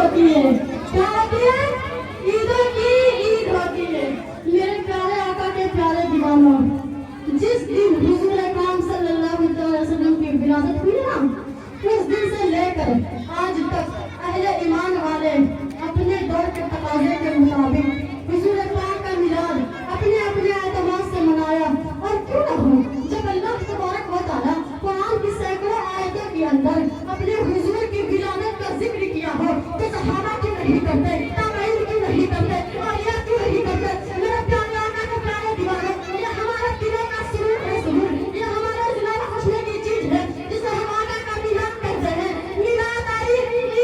होती है, क्या होती है? ईदों की ईद होती है। मेरे प्यारे आका के प्यारे दीवानों, जिस दिन हुजूर अकरम सल्लल्लाहु अलैहि वसल्लम की विलादत हुई ना, उस दिन से लेकर आज तक अहले ईमान वाले अपने दौर के तकाजे के मुताबिक हुजूर पाक का मिलाद अपने अपने एतमाद से मनाया। और क्यों ना हो, जब अल्लाह तबारक व तआला कुरान की सैकड़ों आयतों के अंदर अपने हुजूर की विलादत का जिक्र किया हो, तो सहाबा क्यों नहीं करते, ताबईन क्यों नहीं करते, औलिया क्यों नहीं करते? मेरे प्यारे आका के प्यारे दीवानों, ये हमारे दिलों का सुरूर है, सुरूर, ये हमारे दिलों में खुशने की चीज है, जिसे हम आका का मिलाद कहते हैं। मिलाद आई,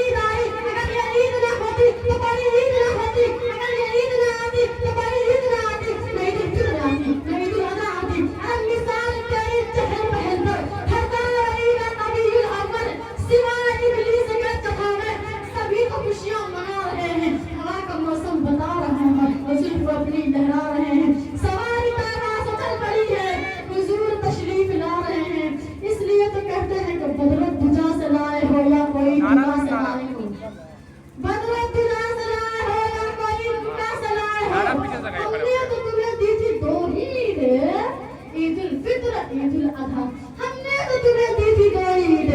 ईद आई, अगर ये ईद ना होती तो बड़ी ईद ना होती, अगर ये ईद ना आती तो बड़ी ईद ना आती, नहीं तो क्यों ना आती, नहीं तो ना आती। अब मिसाल तेरी चहल पहल पर हर तरह ईद नबीउल अव्वल सिवाय इब्लीस के चढ़ावे सभी को खुशियां मना रहे हैं। हवा का मौसम बता रहे हैं, हुजूर अपनी लहरा रहे हैं, सवारी तारा से चल पड़ी है, हुजूर तशरीफ ला रहे हैं। इसलिए तो कहते हैं कि बदरत दुजा से लाए हो या कोई दुआ से लाए हो, बदरत दुजा से लाए हो या कोई दुआ से लाए हो, हमने तो तुम्हें दी थी दो ही ईद, ईद उल फित्र, ईद उल अधा, हमने तो तुम्हें दी थी दो ईद,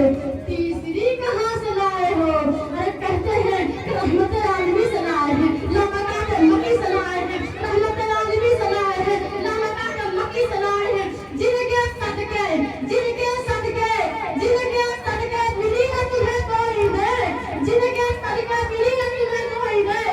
तीसरी कहाँ से लाए हो? अरे कहते हैं रहमत आलमी से लाए हैं, लमका मक्की से लाए हैं, रहमत आलमी से लाए हैं, लमका मक्की से लाए हैं, जिनके सदके जिनके सदके जिनके सदके मिली ना तुम्हें कोई दे, जिनके सदके मिली ना तुम्हें कोई दे,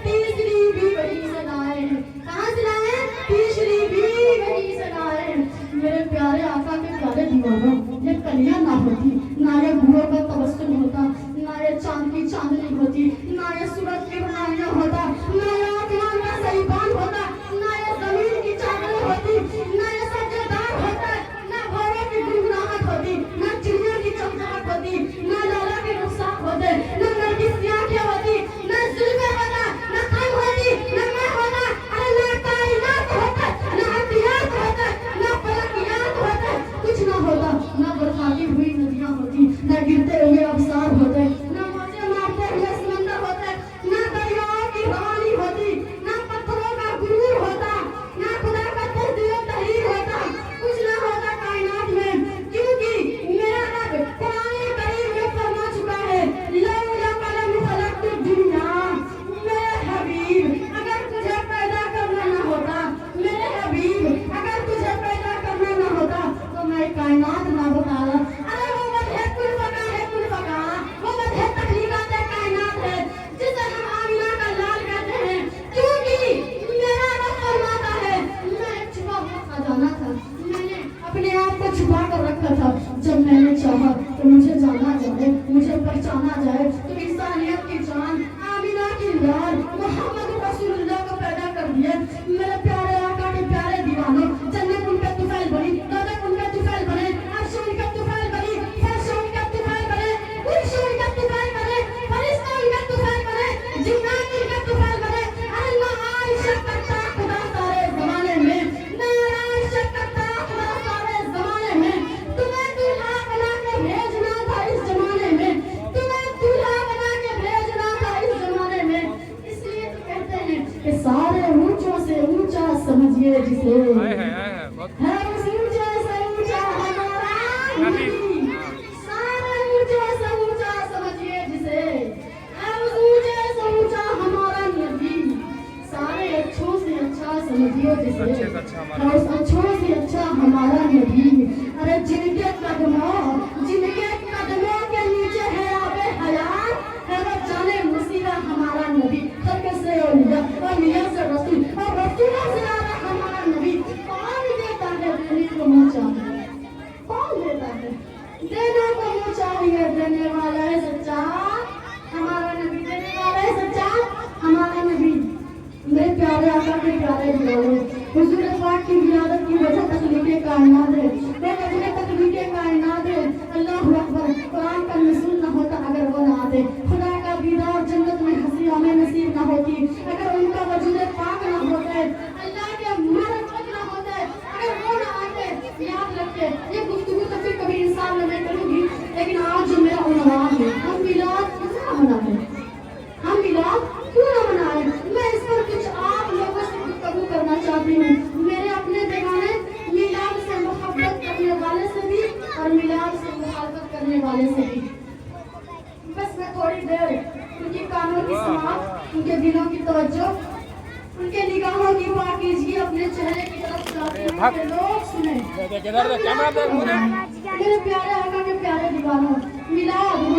तीसरी भी वही से लाए हैं। कहाँ से लाए हैं? तीसरी भी वही से लाए हैं। मेरे प्यारे आका के प्यारे दीवानों, ये कलियां ना होती, ना ये भूरों का तबस्सुम होता, ना ये चांद की चांदनी होती, ना ये सूरज की बनाइयां होता, ना ये आसमान का सहीबान होता, ना ये जमीन की चादर होती, ना ये सज्जदार होता, ना भौरों की गुनगुनाहट होती, ना चिड़ियों की चमचमाहट होती, ना लाला के रुखसार होते, ना नरगिस की आंखें होती, ना जुल्फे होता, ना कम होती, ना मैं होता, अरे ना कायनात होता, ना अतियात होता, ना फलकियात होता, कुछ ना होता, ना बरसाती हुई नदियां होती, ना गिरते हुए अबसार होते, ना मौजे मारते हुए समंदर होते, ना दरियाओं की रवानी होती, ना पत्थरों का गुरूर होता, ना खुदा का तस्दीर तहरीर होता, कुछ ना होता कायनात में, क्योंकि मेरा रब कुरान करीम में फरमा चुका है, लौला कलम खलक़तु दुनिया, मेरे हबीब अगर तुझे पैदा करना ना होता, मेरे हबीब अगर तुझे पैदा करना ना होता तो मैं कायनात ना बताता। अरे वो वजह कुल फका है, कुल फका, वो वजह तखलीक़ात कायनात है, जिसे हम आमिना का लाल कहते हैं, क्योंकि मेरा रब फरमाता है, मैं एक छुपा हुआ खजाना था, मैंने अपने आप को छुपा कर रखा था, जब मैंने चाहा तो मुझे जाना जाए, मुझे पहचाना जाए, तो इंसानियत की जान आमिना की लाल मोहम्मद रसूलुल्लाह को पैदा कर दिया। मेरे प्यारे आका के प्यारे दीवानों, जन्नत उनका तुफैल बनी, दोज़ख उनका तुफैल बने, अर्श उनका तुफैल बनी, फर्श उनका तुफैल बने, कुर्श उनका तुफैल बने, फरिश्ता उनका तुफैल बने, जिन्नात उनका तुफैल बने। अरे ना आयशा करता खुदा सारे जमाने में, ना आयशा करता खुदा सारे जमाने में, तुम्हें दूल्हा बना के भेजना था इस जमाने में, तुम्हें दूल्हा बना के भेजना था इस जमाने में। इसलिए तो कहते हैं कि सारे ऊंचों से ऊंचा समझिए जिसे, है उस ऊंचे से ऊंचा हमारा नबी, सारे ऊंचे से ऊंचा समझिए जिसे, है उस ऊंचे से ऊंचा हमारा नबी, सारे अच्छों से अच्छा समझिए जिसे, है उस अच्छों से अच्छा हमारा नबी। अरे जिनके कदमों के नीचे है आबे हयात, है वो जाने मुसीबा हमारा नबी, खल्क़ से औलिया और मियां से रसूल और रसूलों से आला हमारा नबी। कौन देता है देने को मुँह चाहिए, कौन देता है देने को मुँह चाहिए, देने वाला है सच्चा हमारा नबी, देने वाला है सच्चा हमारा नबी। मेरे प्यारे आका के प्यारे दीवानों, हुजूर पाक की विलादत की वजह तख्लीक़े कायनात है, वजह तख्लीक़े कायनात है। अल्लाहु अकबर, कुरान का नज़ूल न होता अगर वो ना आते, खुदा का दीदार जन्नत में हंसी हमें नसीब न होती अगर उनका वजूद पाक न होते, अल्लाह के मरहमत न होते अगर वो ना आते। याद रखिए, ये गुफ्तगू तो फिर कभी इंसान में मैं करूँगी, लेकिन आज जो मेरा उन्वान है, हम मिलाद किसका मनाते हैं, हम حوالے سے بھی بس میں تھوڑی دیر ان کی کانوں کی سماعت، ان کے دلوں کی توجہ، ان کے نگاہوں کی پاکیزگی اپنے چہرے کی طرف چاہتے ہیں کہ لوگ سنیں۔ میرے پیارے آقا کے پیارے دیوانوں، میلاد